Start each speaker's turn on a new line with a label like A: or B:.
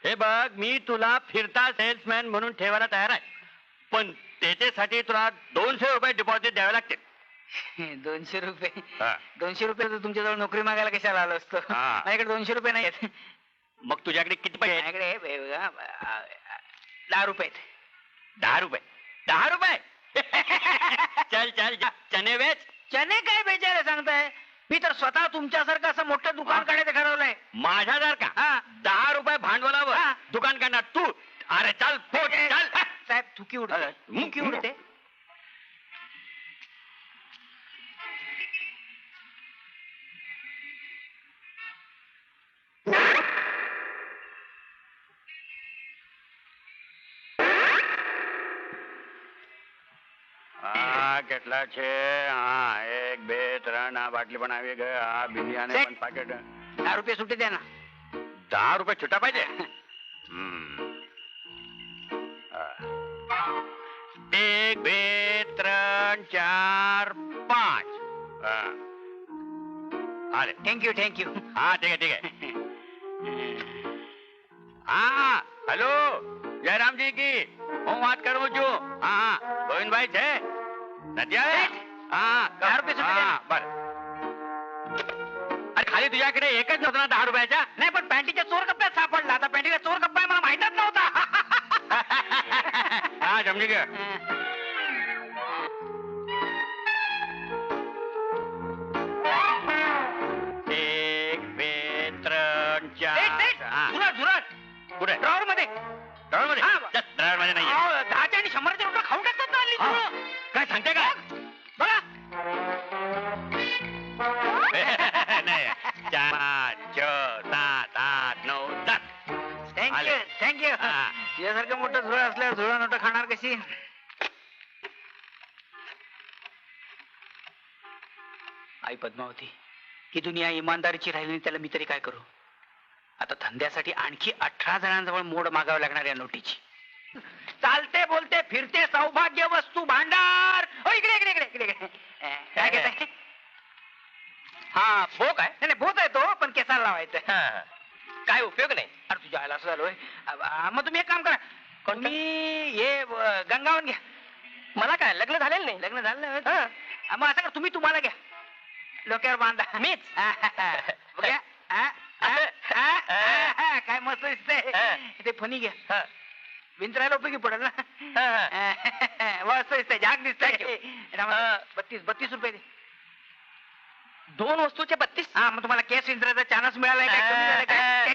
A: हे बघ, मी तुला फिरता सेल्समॅन म्हणून ठेवायला तयार आहे, पण त्याच्यासाठी तुला 200 रुपये डिपॉझिट द्यावे लागतील.
B: 200 रुपये?
A: हा.
B: 200 रुपये तर तुमच्याजवळ नोकरी मागायला कशाला आलो असतो.
A: हा.
B: माझ्याकडे 200 रुपये नाही आहेत.
A: मग तुझ्याकडे किती पैसे आहेत?
B: माझ्याकडे 10 रुपये आहेत.
A: 10 रुपये? 10 रुपये? चल चल जा, चणे वेच.
B: चने काय बेचारे सांगताय? मी तर स्वतः तुमच्यासारखं असं मोठं दुकान काढायचं ठरवलंय.
A: माझ्यासारखा
B: हा.
A: 10 रुपये भांडवलावर
B: हा.
A: दुकान करणार तू? अरे चल पोट चल.
B: साहेब थुकी उडते, थुकी उडते.
A: હા કેટલા છે? હા 1 2 3 આ બાટલી પણ આવી ગઈ. આ બિરિયાની
B: સેટ.
A: પણ પાકેટ.
B: 10 रुपये सुट्टी द्या ना.
A: 10 रुपये छुट्टा पाहिजे? 1 2 3 4 5. अरे
B: थँक्यू थँक्यू.
A: हाँ ठीक है ठीक है. हाँ हेलो जयराम जी की હું વાત કરું છું. હા હા ગોવિંદભાઈ છે? નથી આવે? હા
B: 10 रुपये सुट्टी द्या.
A: હા बर. अरे खाली तुझ्याकडे एकच नव्हतं ना 10 रुपयाचा?
B: नाही पण पॅन्टीच्या चोर कप्प्यात सापडला. आता पॅन्टीचा चोर कप्पा आहे मला माहितच नव्हता.
A: हा समजी गया. 1 2 3 4. हा
B: झुरट
A: कुठे?
B: ड्रॉवर मध्ये.
A: ड्रायव्हर मध्ये?
B: हा.
A: ड्रायव्हर मध्ये नाहीये.
B: 10च्या आणि 100च्या नोटा खाऊन टाकतात ना हल्ली
A: हा.
B: पोरं.
A: काय सांगते काय?
B: बघा
A: नाही 4 5 6 7 8 9 10.
B: थँक्यू
A: आले.
B: थँक्यू.
A: हा.
B: तुझ्यासारखं मोठं झुरळ असल्यावर झुरळ नोटा खाणार कशी? आई पद्मावती, ही दुनिया इमानदारीची राहिली नाही, त्याला मी तरी काय करू? आता धंद्यासाठी आणखी 18 जणांजवळ मोड मागावं लागणार या नोटीची. चालते बोलते फिरते सौभाग्य वस्तू भांडार. हो इकडे इकडे इकडे इकडे इकडे. काय घेताय?
A: हा भोग आहे.
B: नाही बोत आहे तो, पण केसाला लावायचं.
A: काय उपयोग नाही.
B: अरे तुझ्या आला असं झालोय. मग तुम्ही एक काम करा, तुम्ही हे गंगावन घ्या.
A: मला काय लग्न झालेलं नाही.
B: लग्न झालं नाही? मग असं करा, तुम्ही तुम्हाला घ्या, डोक्यावर बांधा.
A: मीच?
B: बघा. काय मस्त दिसतंय. ते फणी घ्या, विंचरायला उपयोगी पडेल ना. मस्त दिसतंय, झाक दिसतंय. 32 रुपये दे.
A: 2 वस्तूचे 32?
B: हा मग तुम्हाला केस विंचरायचा चान्स मिळालाय काय? कमी झालं काय?